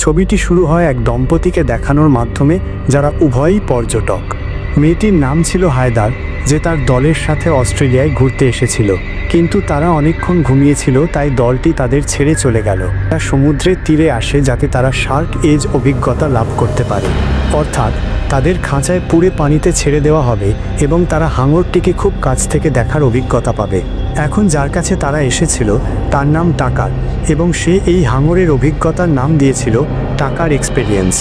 ছবিটি শুরু হয় এক দম্পতিকে দেখানোর মাধ্যমে যারা উভয়ই পর্যটক। মেয়েটির নাম ছিল হায়দার, যে তার দলের সাথে অস্ট্রেলিয়ায় ঘুরতে এসেছিল, কিন্তু তারা অনেকক্ষণ ঘুমিয়েছিল, তাই দলটি তাদের ছেড়ে চলে গেল। তারা সমুদ্রের তীরে আসে যাতে তারা শার্ক এজ অভিজ্ঞতা লাভ করতে পারে, অর্থাৎ তাদের খাঁচায় পুড়ে পানিতে ছেড়ে দেওয়া হবে এবং তারা হাঙরটিকে খুব কাছ থেকে দেখার অভিজ্ঞতা পাবে। এখন যার কাছে তারা এসেছিল তার নাম টাকার, এবং সে এই হাঙরের অভিজ্ঞতার নাম দিয়েছিল টাকার এক্সপেরিয়েন্স।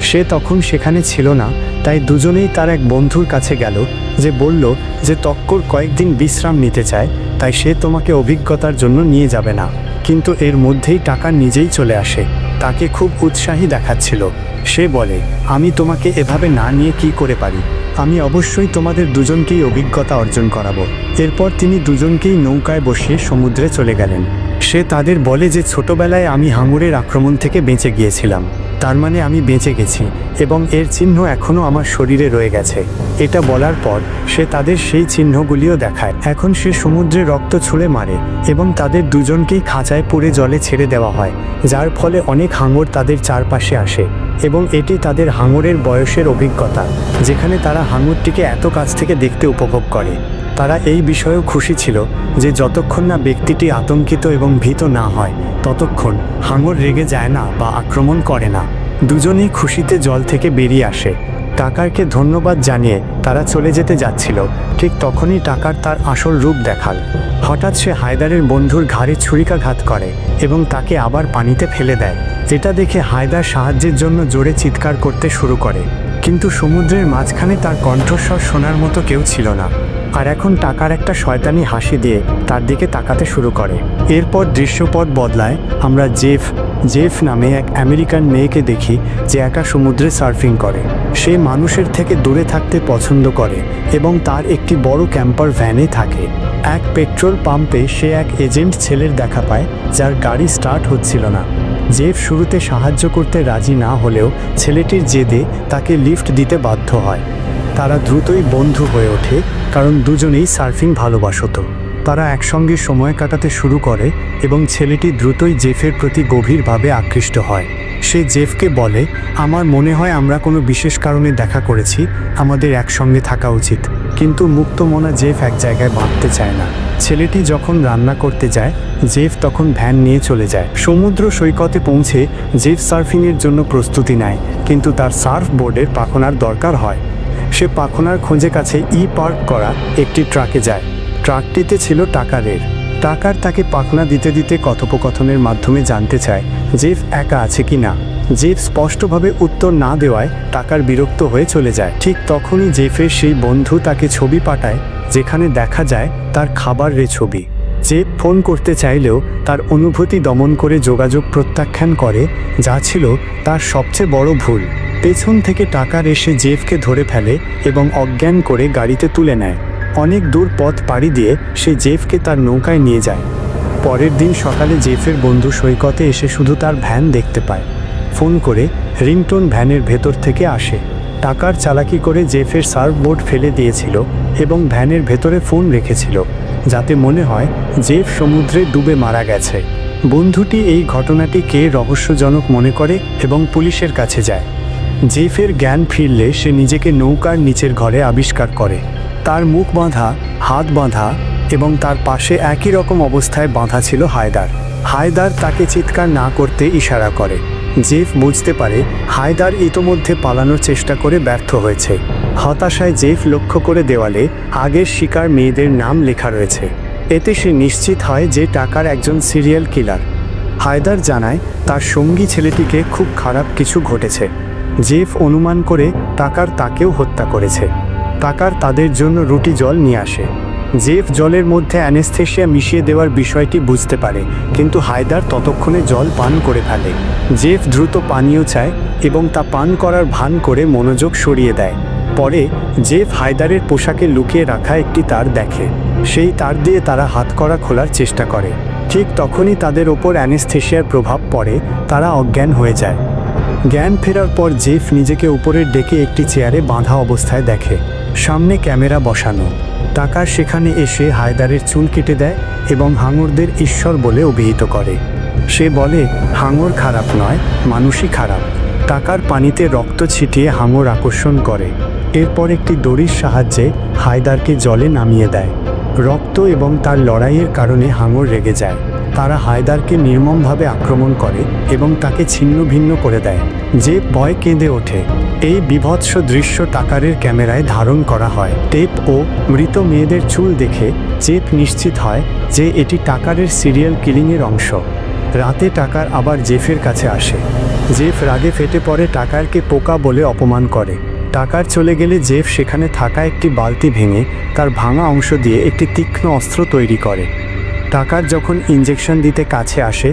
সে তখন সেখানে ছিল না, তাই দুজনেই তার এক বন্ধুর কাছে গেল, যে বলল যে তক্কর কয়েকদিন বিশ্রাম নিতে চায়, তাই সে তোমাকে অভিজ্ঞতার জন্য নিয়ে যাবে না। কিন্তু এর মধ্যেই টাকা নিজেই চলে আসে, তাকে খুব উৎসাহী দেখাচ্ছিল। সে বলে, আমি তোমাকে এভাবে না নিয়ে কি করে পারি, আমি অবশ্যই তোমাদের দুজনকেই অভিজ্ঞতা অর্জন করাবো। এরপর তিনি দুজনকেই নৌকায় বসিয়ে সমুদ্রে চলে গেলেন। সে তাদের বলে যে ছোটবেলায় আমি হাঙরের আক্রমণ থেকে বেঁচে গিয়েছিলাম, তার মানে আমি বেঁচে গেছি এবং এর চিহ্ন এখনও আমার শরীরে রয়ে গেছে। এটা বলার পর সে তাদের সেই চিহ্নগুলিও দেখায়। এখন সে সমুদ্রে রক্ত ছুঁড়ে মারে এবং তাদের দুজনকেই খাঁচায় পুড়ে জলে ছেড়ে দেওয়া হয়, যার ফলে অনেক হাঙর তাদের চারপাশে আসে এবং এটি তাদের হাঙরের বয়সের অভিজ্ঞতা, যেখানে তারা হাঙরটিকে এত কাছ থেকে দেখতে উপভোগ করে। তারা এই বিষয়েও খুশি ছিল যে যতক্ষণ না ব্যক্তিটি আতঙ্কিত এবং ভীত না হয়, ততক্ষণ হাঙর রেগে যায় না বা আক্রমণ করে না। দুজনেই খুশিতে জল থেকে বেরিয়ে আসে। টাকারকে ধন্যবাদ জানিয়ে তারা চলে যেতে যাচ্ছিল, ঠিক তখনই টাকার তার আসল রূপ দেখাল। হঠাৎ সে হায়দারের বন্ধুর ঘাড়ে ছুরিকাঘাত করে এবং তাকে আবার পানিতে ফেলে দেয়। এটা দেখে হায়দার সাহায্যের জন্য জোরে চিৎকার করতে শুরু করে, কিন্তু সমুদ্রের মাঝখানে তার কণ্ঠস্বর শোনার মতো কেউ ছিল না। আর এখন টাকার একটা শয়তানি হাসি দিয়ে তার দিকে তাকাতে শুরু করে। এরপর দৃশ্যপট বদলায়, আমরা জেফ নামে এক আমেরিকান মেয়েকে দেখি, যে একা সমুদ্রে সার্ফিং করে। সে মানুষের থেকে দূরে থাকতে পছন্দ করে এবং তার একটি বড় ক্যাম্পার ভ্যানে থাকে। এক পেট্রোল পাম্পে সে এক এজেন্ট ছেলের দেখা পায়, যার গাড়ি স্টার্ট হচ্ছিল না। জেফ শুরুতে সাহায্য করতে রাজি না হলেও ছেলেটির জেদে তাকে লিফট দিতে বাধ্য হয়। তারা দ্রুতই বন্ধু হয়ে ওঠে, কারণ দুজনেই সার্ফিং ভালোবাসত। তারা একসঙ্গে সময় কাটাতে শুরু করে এবং ছেলেটি দ্রুতই জেফের প্রতি গভীরভাবে আকৃষ্ট হয়। সে জেফকে বলে, আমার মনে হয় আমরা কোনো বিশেষ কারণে দেখা করেছি, আমাদের একসঙ্গে থাকা উচিত। কিন্তু মুক্তমনা জেফ এক জায়গায় বাঁধতে চায় না। ছেলেটি যখন রান্না করতে যায়, জেফ তখন ভ্যান নিয়ে চলে যায়। সমুদ্র সৈকতে পৌঁছে জেফ সার্ফিংয়ের জন্য প্রস্তুতি নেয়, কিন্তু তার সার্ফ বোর্ডের পাখনার দরকার হয়। সে পাখনার খোঁজে কাছে পার্ক করা একটি ট্রাকে যায়। ট্রাকটিতে ছিল টাকারের। টাকার তাকে পাখনা দিতে দিতে কথোপকথনের মাধ্যমে জানতে চায় জেফ একা আছে কি না। জেফ স্পষ্টভাবে উত্তর না দেওয়ায় টাকার বিরক্ত হয়ে চলে যায়। ঠিক তখনই জেফের সেই বন্ধু তাকে ছবি পাঠায়, যেখানে দেখা যায় তার খাবারের ছবি। জেফ ফোন করতে চাইলেও তার অনুভূতি দমন করে যোগাযোগ প্রত্যাখ্যান করে, যা ছিল তার সবচেয়ে বড় ভুল। পেছন থেকে টাকার এসে জেফকে ধরে ফেলে এবং অজ্ঞান করে গাড়িতে তুলে নেয়। অনেক দূর পথ পাড়ি দিয়ে সে জেফকে তার নৌকায় নিয়ে যায়। পরের দিন সকালে জেফের বন্ধু সৈকতে এসে শুধু তার ভ্যান দেখতে পায়। ফোন করে রিংটোন ভ্যানের ভেতর থেকে আসে। টাকার চালাকি করে জেফের সার্ফবোর্ড ফেলে দিয়েছিল এবং ভ্যানের ভেতরে ফোন রেখেছিল, যাতে মনে হয় জেফ সমুদ্রে ডুবে মারা গেছে। বন্ধুটি এই ঘটনাটিকে রহস্যজনক মনে করে এবং পুলিশের কাছে যায়। জেফের জ্ঞান ফিরলে সে নিজেকে নৌকার নিচের ঘরে আবিষ্কার করে। তার মুখ বাঁধা, হাত বাঁধা এবং তার পাশে একই রকম অবস্থায় বাঁধা ছিল হায়দার। হায়দার তাকে চিৎকার না করতে ইশারা করে। জেফ বুঝতে পারে হায়দার ইতোমধ্যে পালানোর চেষ্টা করে ব্যর্থ হয়েছে। হতাশায় জেফ লক্ষ্য করে দেওয়ালে আগের শিকার মেয়েদের নাম লেখা রয়েছে। এতে সে নিশ্চিত হয় যে টাকার একজন সিরিয়াল কিলার। হায়দার জানায় তার সঙ্গী ছেলেটিকে খুব খারাপ কিছু ঘটেছে। জেফ অনুমান করে টাকার তাকেও হত্যা করেছে। টাকার তাদের জন্য রুটি জল নিয়ে আসে। জেফ জলের মধ্যে অ্যানেস্থেশিয়া মিশিয়ে দেওয়ার বিষয়টি বুঝতে পারে, কিন্তু হায়দার ততক্ষণে জল পান করে ফেলে। জেফ দ্রুত পানীয় চায় এবং তা পান করার ভান করে মনোযোগ সরিয়ে দেয়। পরে জেফ হায়দারের পোশাকে লুকিয়ে রাখা একটি তার দেখে। সেই তার দিয়ে তারা হাতকড়া খোলার চেষ্টা করে। ঠিক তখনই তাদের ওপর অ্যানেস্থেশিয়ার প্রভাব পড়ে, তারা অজ্ঞান হয়ে যায়। জ্ঞান ফেরার পর জেফ নিজেকে উপরের ডেকে একটি চেয়ারে বাঁধা অবস্থায় দেখে। সামনে ক্যামেরা বসানো। টাকার সেখানে এসে হায়দারের চুল কেটে দেয় এবং হাঙরদের ঈশ্বর বলে অভিহিত করে। সে বলে, হাঙর খারাপ নয়, মানুষই খারাপ। টাকার পানিতে রক্ত ছিটিয়ে হাঙর আকর্ষণ করে। এরপর একটি দড়ির সাহায্যে হায়দারকে জলে নামিয়ে দেয়। রক্ত এবং তার লড়াইয়ের কারণে হাঙর রেগে যায়। তারা হায়দারকে নির্মমভাবে আক্রমণ করে এবং তাকে ছিন্ন ভিন্ন করে দেয়। জেফ ভয়ে কেঁদে ওঠে। এই বীভৎস দৃশ্য টাকারের ক্যামেরায় ধারণ করা হয়। টেপ ও মৃত মেয়েদের চুল দেখে জেফ নিশ্চিত হয় যে এটি টাকারের সিরিয়াল কিলিংয়ের অংশ। রাতে টাকার আবার জেফের কাছে আসে। জেফ রাগে ফেটে পড়ে, টাকারকে পোকা বলে অপমান করে। টাকার চলে গেলে জেফ সেখানে থাকা একটি বালতি ভেঙে তার ভাঙা অংশ দিয়ে একটি তীক্ষ্ণ অস্ত্র তৈরি করে। টাকার যখন ইঞ্জেকশন দিতে কাছে আসে,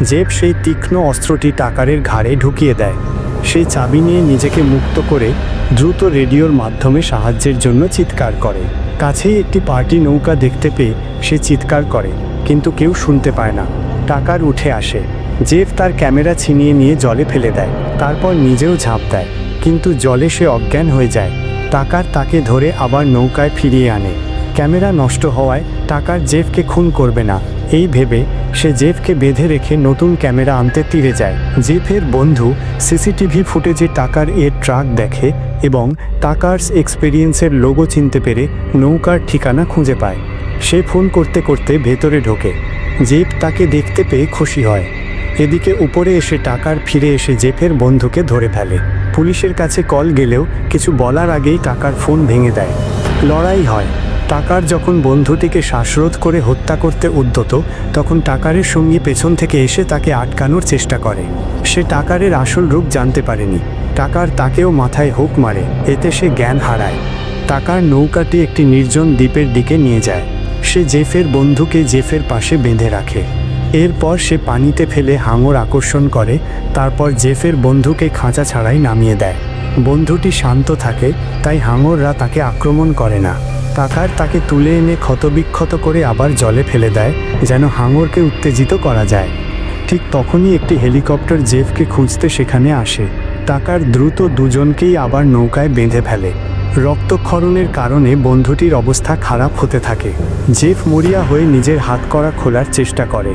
জেফ সেই তীক্ষ্ণ অস্ত্রটি টাকারের ঘাড়ে ঢুকিয়ে দেয়। সেই চাবি নিয়ে নিজেকে মুক্ত করে দ্রুত রেডিওর মাধ্যমে সাহায্যের জন্য চিৎকার করে। কাছেই একটি পার্টি নৌকা দেখতে পেয়ে সে চিৎকার করে, কিন্তু কেউ শুনতে পায় না। টাকার উঠে আসে। জেফ তার ক্যামেরা ছিনিয়ে নিয়ে জলে ফেলে দেয়, তারপর নিজেও ঝাঁপ দেয়, কিন্তু জলে সে অজ্ঞান হয়ে যায়। টাকার তাকে ধরে আবার নৌকায় ফিরিয়ে আনে। ক্যামেরা নষ্ট হওয়ায় টাকার জেফকে খুন করবে না এই ভেবে সে জেফকে বেঁধে রেখে নতুন ক্যামেরা আনতে তীরে যায়। জেফের বন্ধু সিসিটিভি ফুটেজে টাকার এর ট্রাক দেখে এবং টাকার্স এক্সপেরিয়েন্সের লোগো চিনতে পেরে নৌকার ঠিকানা খুঁজে পায়। সে ফোন করতে করতে ভেতরে ঢোকে। জেফ তাকে দেখতে পেয়ে খুশি হয়। এদিকে উপরে এসে টাকার ফিরে এসে জেফের বন্ধুকে ধরে ফেলে। পুলিশের কাছে কল গেলেও কিছু বলার আগেই টাকার ফোন ভেঙে দেয়। লড়াই হয়। টাকার যখন বন্ধুটিকে শ্বাসরোধ করে হত্যা করতে উদ্যত, তখন টাকারের সঙ্গী পেছন থেকে এসে তাকে আটকানোর চেষ্টা করে। সে টাকারের আসল রূপ জানতে পারেনি। টাকার তাকেও মাথায় হুক মারে, এতে সে জ্ঞান হারায়। টাকার নৌকাটি একটি নির্জন দ্বীপের দিকে নিয়ে যায়। সে জেফের বন্ধুকে জেফের পাশে বেঁধে রাখে। এরপর সে পানিতে ফেলে হাঙর আকর্ষণ করে, তারপর জেফের বন্ধুকে খাঁচা ছাড়াই নামিয়ে দেয়। বন্ধুটি শান্ত থাকে, তাই হাঙররা তাকে আক্রমণ করে না। টাকার তাকে তুলে এনে ক্ষতবিক্ষত করে আবার জলে ফেলে দেয়, যেন হাঙরকে উত্তেজিত করা যায়। ঠিক তখনই একটি হেলিকপ্টার জেফকে খুঁজতে সেখানে আসে। টাকার দ্রুত দুজনকেই আবার নৌকায় বেঁধে ফেলে। রক্তক্ষরণের কারণে বন্ধুটির অবস্থা খারাপ হতে থাকে। জেফ মরিয়া হয়ে নিজের হাতকড়া খোলার চেষ্টা করে।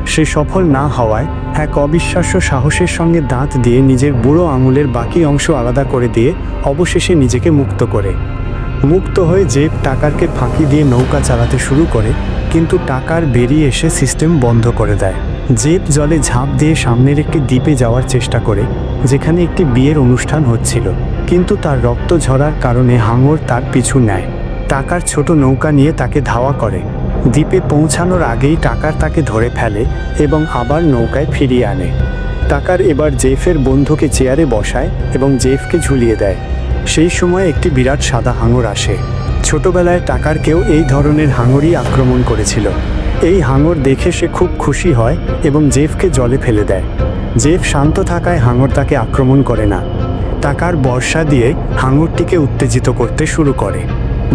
সে সফল না হওয়ায় এক অবিশ্বাস্য সাহসের সঙ্গে দাঁত দিয়ে নিজের বুড়ো আঙুলের বাকি অংশ আলাদা করে দিয়ে অবশেষে নিজেকে মুক্ত করে। মুক্ত হয়ে জেফ টাকারকে ফাঁকি দিয়ে নৌকা চালাতে শুরু করে, কিন্তু টাকার বেরিয়ে এসে সিস্টেম বন্ধ করে দেয়। জেফ জলে ঝাঁপ দিয়ে সামনের একটি দ্বীপে যাওয়ার চেষ্টা করে, যেখানে একটি বিয়ের অনুষ্ঠান হচ্ছিল, কিন্তু তার রক্ত ঝরার কারণে হাঙর তার পিছু নেয়। টাকার ছোট নৌকা নিয়ে তাকে ধাওয়া করে। দ্বীপে পৌঁছানোর আগেই টাকার তাকে ধরে ফেলে এবং আবার নৌকায় ফিরিয়ে আনে। টাকার এবার জেফের বন্ধুকে চেয়ারে বসায় এবং জেফকে ঝুলিয়ে দেয়। সেই সময় একটি বিরাট সাদা হাঙর আসে। ছোটবেলায় টাকারকেও এই ধরনের হাঙরই আক্রমণ করেছিল। এই হাঙর দেখে সে খুব খুশি হয় এবং জেফকে জলে ফেলে দেয়। জেফ শান্ত থাকায় হাঙর তাকে আক্রমণ করে না। টাকার বর্শা দিয়ে হাঙরটিকে উত্তেজিত করতে শুরু করে।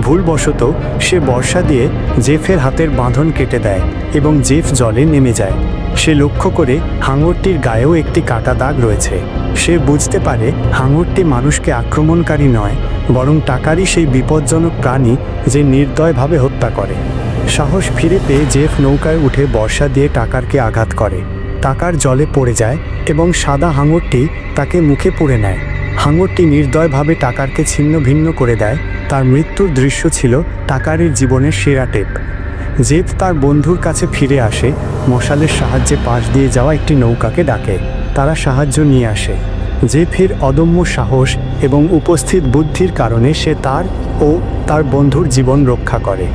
ভুলবশত সে বর্শা দিয়ে জেফের হাতের বাঁধন কেটে দেয় এবং জেফ জলে নেমে যায়। সে লক্ষ্য করে হাঙরটির গায়েও একটি কাটা দাগ রয়েছে। সে বুঝতে পারে হাঙরটি মানুষকে আক্রমণকারী নয়, বরং টাকারই সেই বিপজ্জনক প্রাণী যে নির্দয়ভাবে হত্যা করে। সাহস ফিরে পেয়ে জেফ নৌকায় উঠে বর্শা দিয়ে টাকারকে আঘাত করে। টাকার জলে পড়ে যায় এবং সাদা হাঙরটি তাকে মুখে পুড়ে নেয়। হাঙরটি নির্দয়ভাবে টাকারকে ছিন্ন ভিন্ন করে দেয়। তার মৃত্যুর দৃশ্য ছিল টাকারের জীবনের সেরা টেপ। জেফ তার বন্ধুর কাছে ফিরে আসে, মশালের সাহায্যে পাশ দিয়ে যাওয়া একটি নৌকাকে ডাকে। তারা সাহায্য নিয়ে আসে। জেফের অদম্য সাহস এবং উপস্থিত বুদ্ধির কারণে সে তার ও তার বন্ধুর জীবন রক্ষা করে।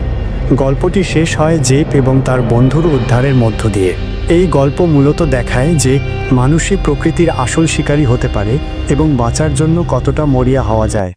গল্পটি শেষ হয় জেফ এবং তার বন্ধুর উদ্ধারের মধ্য দিয়ে। এই গল্প মূলত দেখায় যে মানুষই প্রকৃতির আসল শিকারী হতে পারে এবং বাঁচার জন্য কতটা মরিয়া হওয়া যায়।